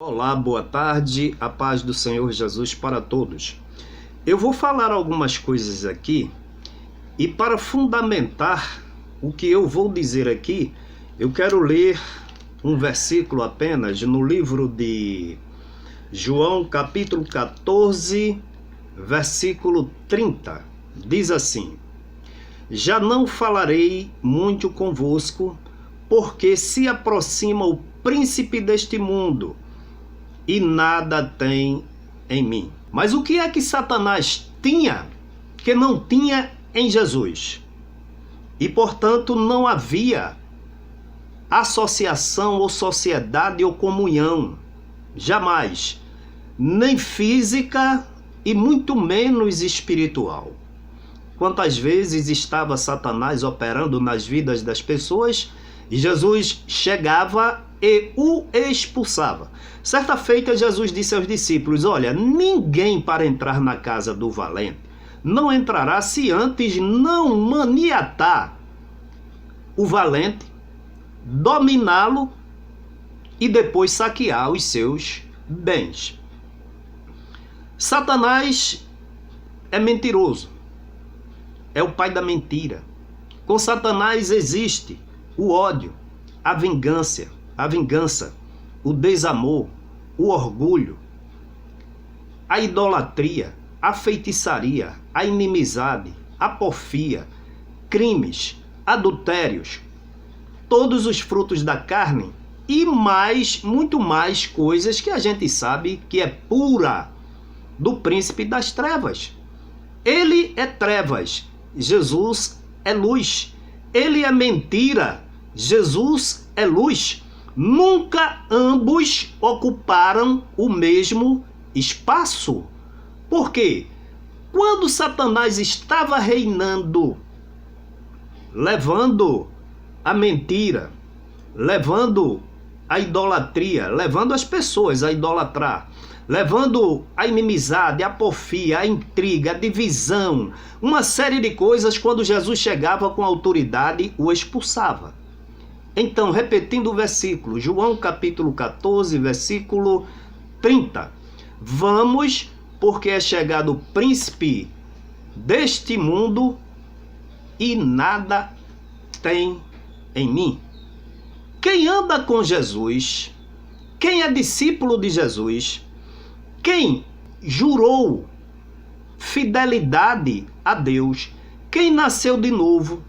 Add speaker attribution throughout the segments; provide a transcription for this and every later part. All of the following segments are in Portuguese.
Speaker 1: Olá, boa tarde, a paz do Senhor Jesus para todos. Eu vou falar algumas coisas aqui e para fundamentar o que eu vou dizer aqui, eu quero ler um versículo apenas no livro de João, capítulo 14, versículo 30. Diz assim: Já não falarei muito convosco, porque se aproxima o príncipe deste mundo, e nada tem em mim. Mas o que é que Satanás tinha que não tinha em Jesus? E, portanto, não havia associação ou sociedade ou comunhão, jamais, nem física e muito menos espiritual. Quantas vezes estava Satanás operando nas vidas das pessoas e Jesus chegava e o expulsava. Certa feita, Jesus disse aos discípulos: olha, ninguém para entrar na casa do valente não entrará se antes não maniatar o valente, dominá-lo e depois saquear os seus bens. Satanás é mentiroso, é o pai da mentira. Com Satanás existe o ódio, a vingança, o desamor, o orgulho, a idolatria, a feitiçaria, a inimizade, a porfia, crimes, adultérios, todos os frutos da carne e mais, muito mais coisas que a gente sabe que é pura do príncipe das trevas. Ele é trevas, Jesus é luz. Ele é mentira, Jesus é luz. Nunca ambos ocuparam o mesmo espaço. Por quê? Quando Satanás estava reinando, levando a mentira, levando a idolatria, levando as pessoas a idolatrar, levando a inimizade, a porfia, a intriga, a divisão, uma série de coisas, quando Jesus chegava com autoridade, o expulsava. Então, repetindo o versículo, João capítulo 14, versículo 30. Vamos, porque é chegado o príncipe deste mundo e nada tem em mim. Quem anda com Jesus, quem é discípulo de Jesus, quem jurou fidelidade a Deus, quem nasceu de novo,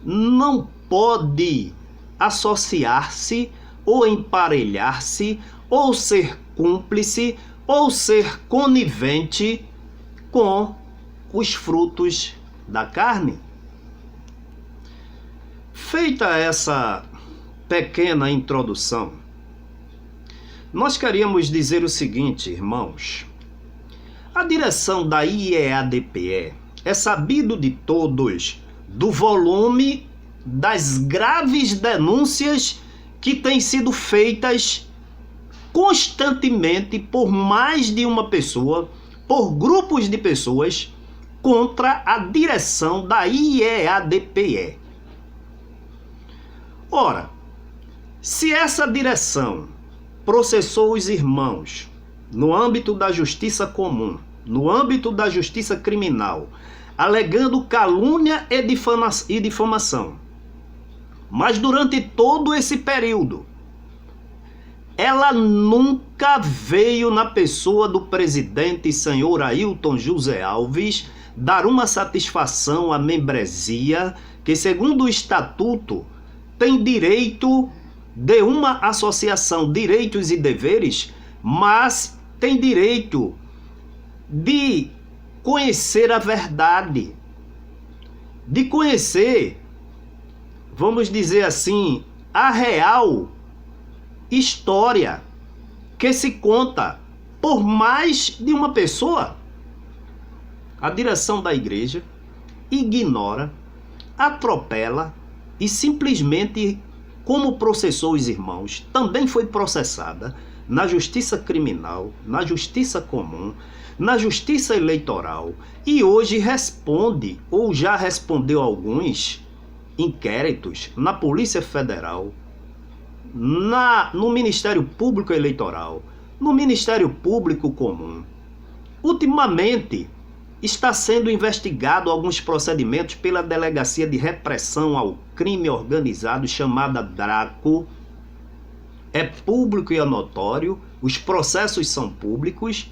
Speaker 1: não pode associar-se ou emparelhar-se ou ser cúmplice ou ser conivente com os frutos da carne. Feita essa pequena introdução, nós queríamos dizer o seguinte, irmãos: a direção da IEADPE é sabido de todos do volume das graves denúncias que têm sido feitas constantemente por mais de uma pessoa, por grupos de pessoas, contra a direção da IEADPE. Ora, se essa direção processou os irmãos no âmbito da justiça comum, no âmbito da justiça criminal, alegando calúnia e difamação, mas durante todo esse período, ela nunca veio na pessoa do presidente senhor Ailton José Alves dar uma satisfação à membresia que, segundo o estatuto, tem direito de uma associação, direitos e deveres, mas tem direito de conhecer a verdade, de conhecer, vamos dizer assim, a real história que se conta por mais de uma pessoa. A direção da igreja ignora, atropela e simplesmente, como processou os irmãos, também foi processada na justiça criminal, na justiça comum, na justiça eleitoral, e hoje responde, ou já respondeu alguns inquéritos na Polícia Federal, no Ministério Público Eleitoral, no Ministério Público Comum. Ultimamente, está sendo investigado alguns procedimentos pela Delegacia de Repressão ao Crime Organizado, chamada DRACO. É público e é notório, os processos são públicos,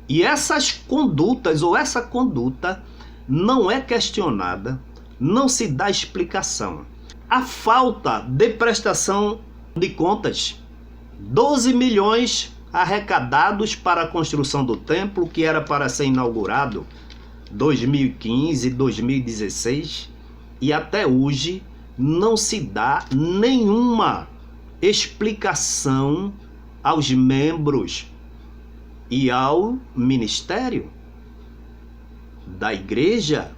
Speaker 1: e essas condutas, ou essa conduta, não é questionada, não se dá explicação. A falta de prestação de contas, 12 milhões arrecadados para a construção do templo, que era para ser inaugurado 2015, 2016, e até hoje não se dá nenhuma explicação aos membros e ao ministério da igreja.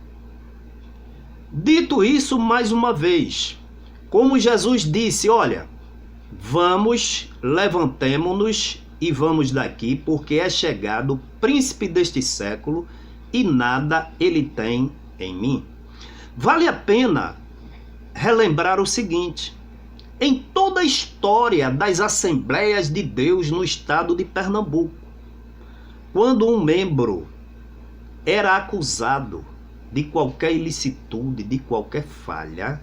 Speaker 1: Dito isso, mais uma vez, como Jesus disse, olha, vamos, levantemo-nos e vamos daqui, porque é chegado o príncipe deste século e nada ele tem em mim. Vale a pena relembrar o seguinte: em toda a história das Assembleias de Deus no estado de Pernambuco, quando um membro era acusado de qualquer ilicitude, de qualquer falha,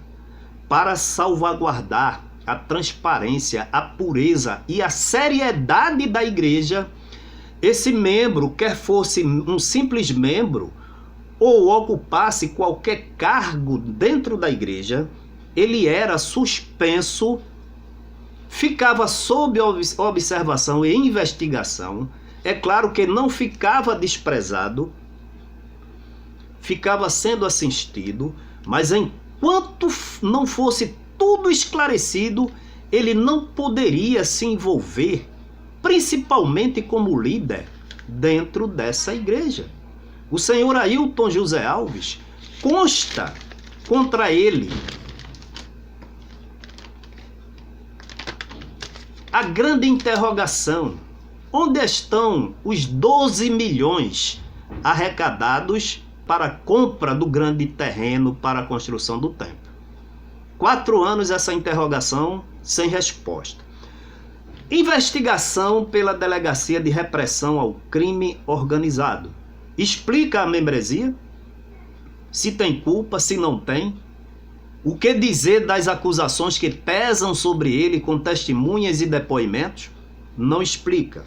Speaker 1: para salvaguardar a transparência, a pureza e a seriedade da igreja, esse membro, quer fosse um simples membro ou ocupasse qualquer cargo dentro da igreja, ele era suspenso, ficava sob observação e investigação. É claro que não ficava desprezado, ficava sendo assistido, mas enquanto não fosse tudo esclarecido, ele não poderia se envolver, principalmente como líder, dentro dessa igreja. O senhor Ailton José Alves, consta contra ele a grande interrogação: onde estão os 12 milhões arrecadados para a compra do grande terreno para a construção do templo? 4 anos essa interrogação sem resposta. Investigação pela Delegacia de Repressão ao Crime Organizado. Explica a membresia? Se tem culpa, se não tem? O que dizer das acusações que pesam sobre ele com testemunhas e depoimentos? Não explica.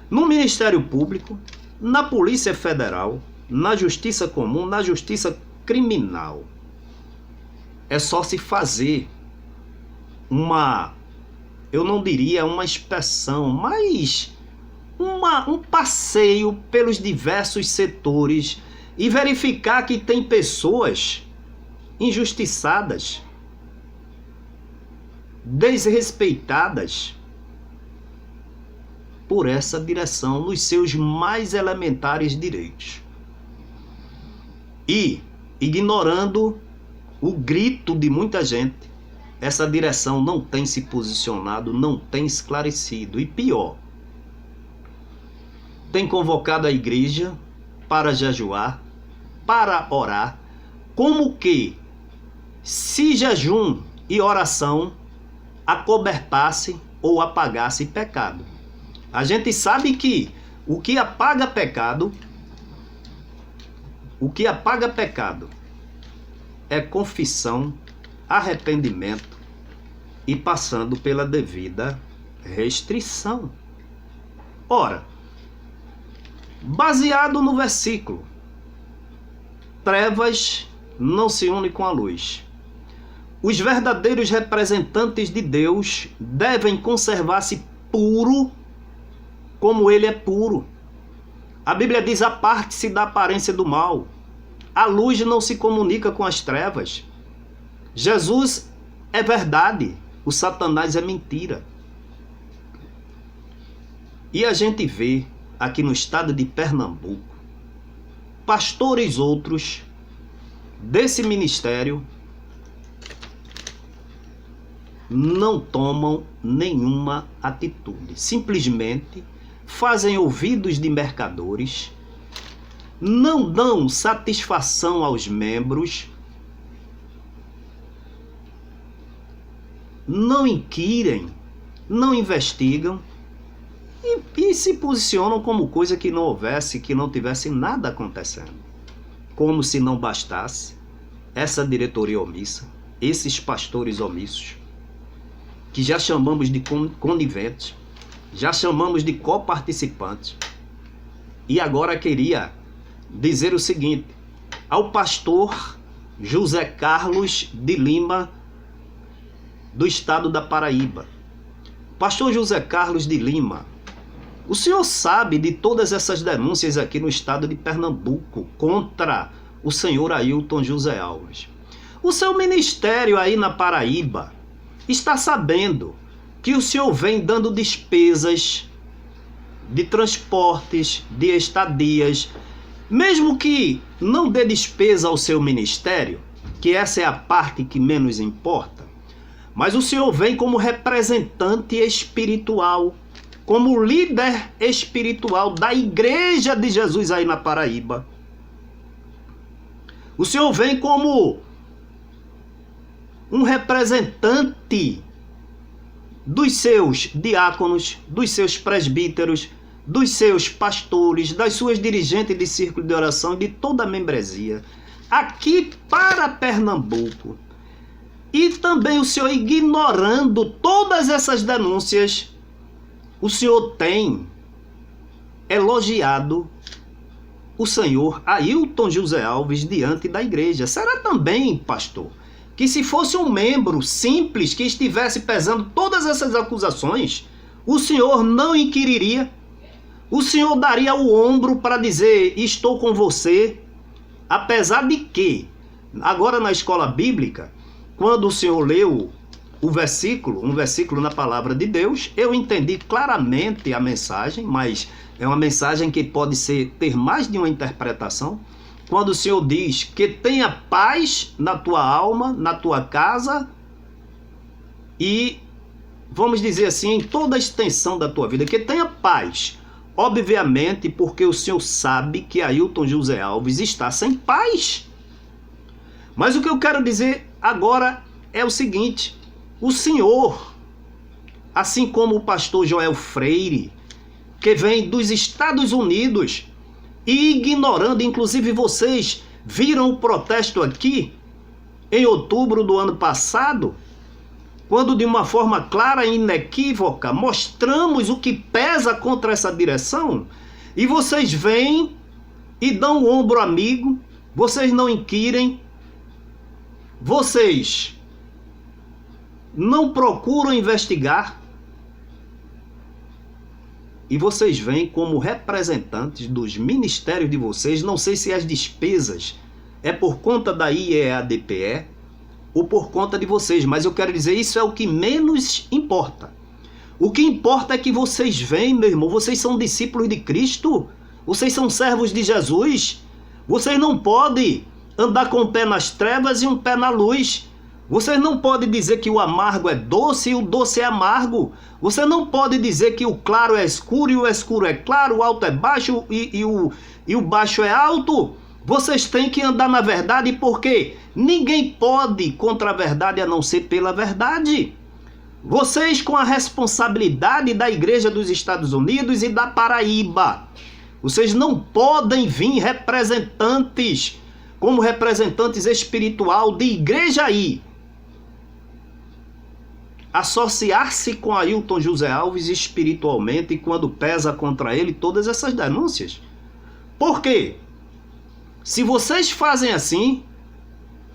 Speaker 1: No Ministério Público, na Polícia Federal, na Justiça Comum, na Justiça Criminal. É só se fazer eu não diria uma inspeção, mas um passeio pelos diversos setores e verificar que tem pessoas injustiçadas, desrespeitadas por essa direção nos seus mais elementares direitos. E, ignorando o grito de muita gente, essa direção não tem se posicionado, não tem esclarecido. E pior, tem convocado a igreja para jejuar, para orar, como que se jejum e oração acobertasse ou apagasse pecado. A gente sabe que o que apaga pecado é confissão, arrependimento e passando pela devida restrição. Ora, baseado no versículo, trevas não se unem com a luz. Os verdadeiros representantes de Deus devem conservar-se puro como ele é puro. A Bíblia diz: aparte-se da aparência do mal. A luz não se comunica com as trevas. Jesus é verdade, o Satanás é mentira. E a gente vê aqui no estado de Pernambuco pastores outros desse ministério não tomam nenhuma atitude, simplesmente fazem ouvidos de mercadores, não dão satisfação aos membros não inquirem, não investigam e se posicionam como coisa que não houvesse, que não tivesse nada acontecendo. Como se não bastasse essa diretoria omissa, esses pastores omissos, que já chamamos de coniventes, já chamamos de coparticipantes. E agora queria dizer o seguinte, ao pastor José Carlos de Lima, do estado da Paraíba. Pastor José Carlos de Lima, o senhor sabe de todas essas denúncias aqui no estado de Pernambuco contra o senhor Ailton José Alves. O seu ministério aí na Paraíba está sabendo que o senhor vem dando despesas de transportes, de estadias, mesmo que não dê despesa ao seu ministério, que essa é a parte que menos importa, mas o senhor vem como representante espiritual, como líder espiritual da Igreja de Jesus aí na Paraíba. O senhor vem como um representante dos seus diáconos, dos seus presbíteros, dos seus pastores, das suas dirigentes de círculo de oração e de toda a membresia, aqui para Pernambuco. E também o senhor ignorando todas essas denúncias, o senhor tem elogiado o senhor Ailton José Alves diante da igreja. Será também, pastor, que se fosse um membro simples que estivesse pesando todas essas acusações, o senhor não inquiriria? O senhor daria o ombro para dizer, estou com você? Apesar de que, agora na escola bíblica, quando o senhor leu o versículo, um versículo na palavra de Deus, eu entendi claramente a mensagem, mas é uma mensagem que pode ter mais de uma interpretação. Quando o Senhor diz que tenha paz na tua alma, na tua casa e, vamos dizer assim, em toda a extensão da tua vida, que tenha paz. Obviamente, porque o Senhor sabe que Ailton José Alves está sem paz. Mas o que eu quero dizer agora é o seguinte, o Senhor, assim como o pastor Joel Freire, que vem dos Estados Unidos, e ignorando, inclusive vocês viram o protesto aqui, em outubro do ano passado, quando de uma forma clara e inequívoca mostramos o que pesa contra essa direção, e vocês vêm e dão o ombro amigo, vocês não inquirem, vocês não procuram investigar, e vocês vêm como representantes dos ministérios de vocês, não sei se as despesas é por conta da IEADPE ou por conta de vocês, mas eu quero dizer, isso é o que menos importa. O que importa é que vocês vêm, meu irmão, vocês são discípulos de Cristo, vocês são servos de Jesus, vocês não podem andar com um pé nas trevas e um pé na luz. Você não pode dizer que o amargo é doce e o doce é amargo. Você não pode dizer que o claro é escuro e o escuro é claro, o alto é baixo e o baixo é alto. Vocês têm que andar na verdade, porque ninguém pode contra a verdade a não ser pela verdade. Vocês, com a responsabilidade da Igreja dos Estados Unidos e da Paraíba, vocês não podem vir representantes, como representantes espiritual de igreja aí, associar-se com Ailton José Alves espiritualmente quando pesa contra ele todas essas denúncias. Por quê? Se vocês fazem assim,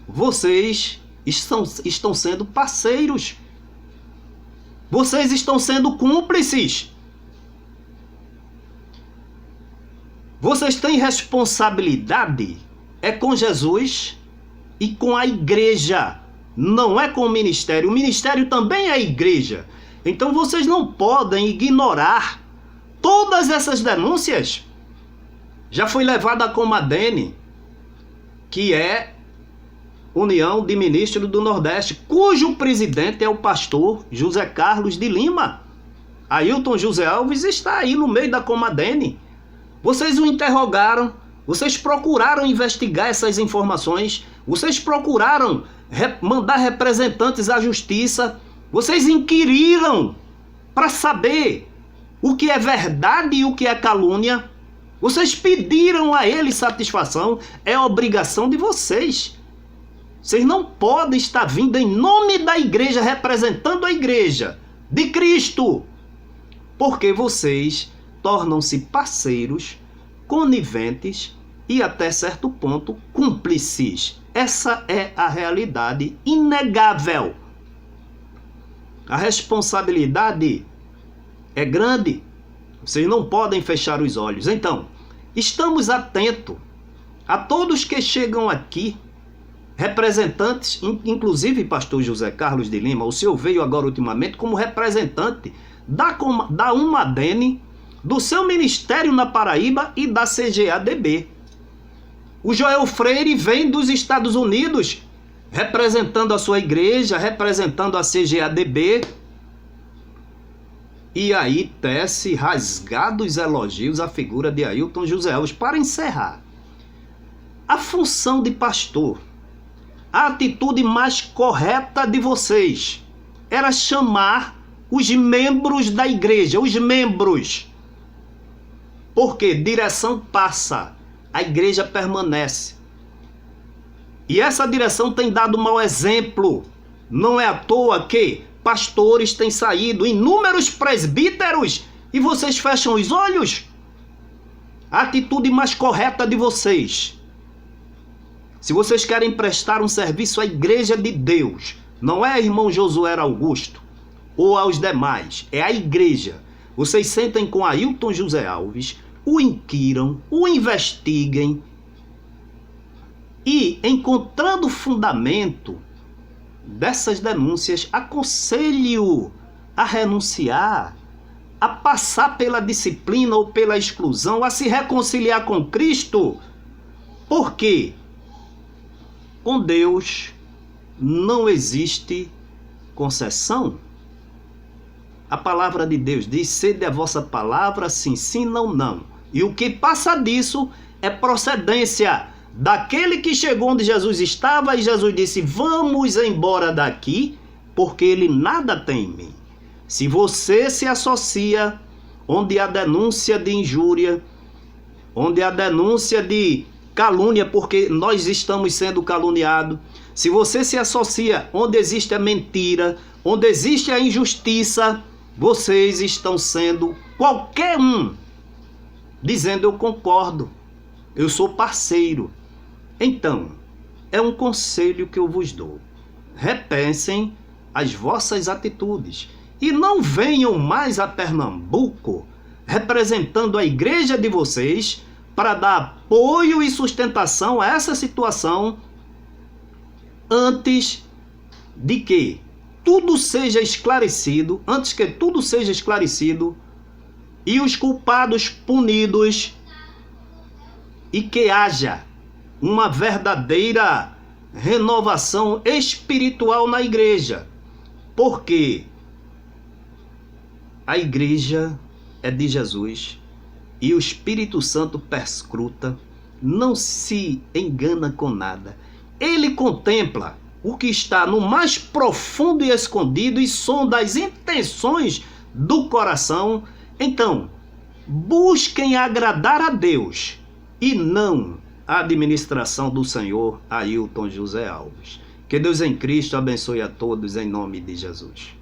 Speaker 1: vocês estão sendo parceiros. Vocês estão sendo cúmplices. Vocês têm responsabilidade, é com Jesus e com a igreja. Não é com o ministério. O ministério também é a igreja. Então vocês não podem ignorar todas essas denúncias. Já foi levada a Comadene, que é União de Ministros do Nordeste, cujo presidente é o pastor José Carlos de Lima. Ailton José Alves está aí no meio da Comadene. Vocês o interrogaram, vocês procuraram investigar essas informações, vocês procuraram mandar representantes à justiça Vocês inquiriram para saber o que é verdade e o que é calúnia. Vocês pediram a ele satisfação. É obrigação de vocês. Vocês não podem estar vindo em nome da igreja, representando a igreja de Cristo, porque vocês tornam-se parceiros, coniventes e até certo ponto cúmplices. Essa é a realidade inegável. A responsabilidade é grande. Vocês não podem fechar os olhos. Então, estamos atentos a todos que chegam aqui, representantes, inclusive pastor José Carlos de Lima. O senhor veio agora ultimamente como representante da Umadene, do seu ministério na Paraíba e da CGADB. O Joel Freire vem dos Estados Unidos, representando a sua igreja, representando a CGADB. E aí tece rasgados elogios à figura de Ailton José Alves. Para encerrar, a função de pastor, a atitude mais correta de vocês era chamar os membros da igreja, os membros. Porque direção passa, a igreja permanece. E essa direção tem dado mau exemplo. Não é à toa que pastores têm saído, inúmeros presbíteros, e vocês fecham os olhos. A atitude mais correta de vocês, se vocês querem prestar um serviço à igreja de Deus, não é irmão Josué Augusto ou aos demais, é a igreja. Vocês sentem com Ailton José Alves, o inquiram, o investiguem e, encontrando fundamento dessas denúncias, aconselho a renunciar, a passar pela disciplina ou pela exclusão, a se reconciliar com Cristo. Por quê? Com Deus não existe concessão. A palavra de Deus diz: sede a vossa palavra, sim, sim, não, não. E o que passa disso é procedência daquele que chegou onde Jesus estava, e Jesus disse: vamos embora daqui, porque ele nada tem em mim. Se você se associa onde há denúncia de injúria, onde há denúncia de calúnia, porque nós estamos sendo caluniados, se você se associa onde existe a mentira, onde existe a injustiça, vocês estão sendo qualquer um dizendo: eu concordo, eu sou parceiro. Então, é um conselho que eu vos dou: repensem as vossas atitudes e não venham mais a Pernambuco representando a igreja de vocês para dar apoio e sustentação a essa situação antes de que tudo seja esclarecido, e os culpados punidos, e que haja uma verdadeira renovação espiritual na igreja. Porque a igreja é de Jesus e o Espírito Santo perscruta, não se engana com nada. Ele contempla o que está no mais profundo e escondido e sonda as intenções do coração. Então, busquem agradar a Deus e não a administração do senhor Ailton José Alves. Que Deus em Cristo abençoe a todos em nome de Jesus.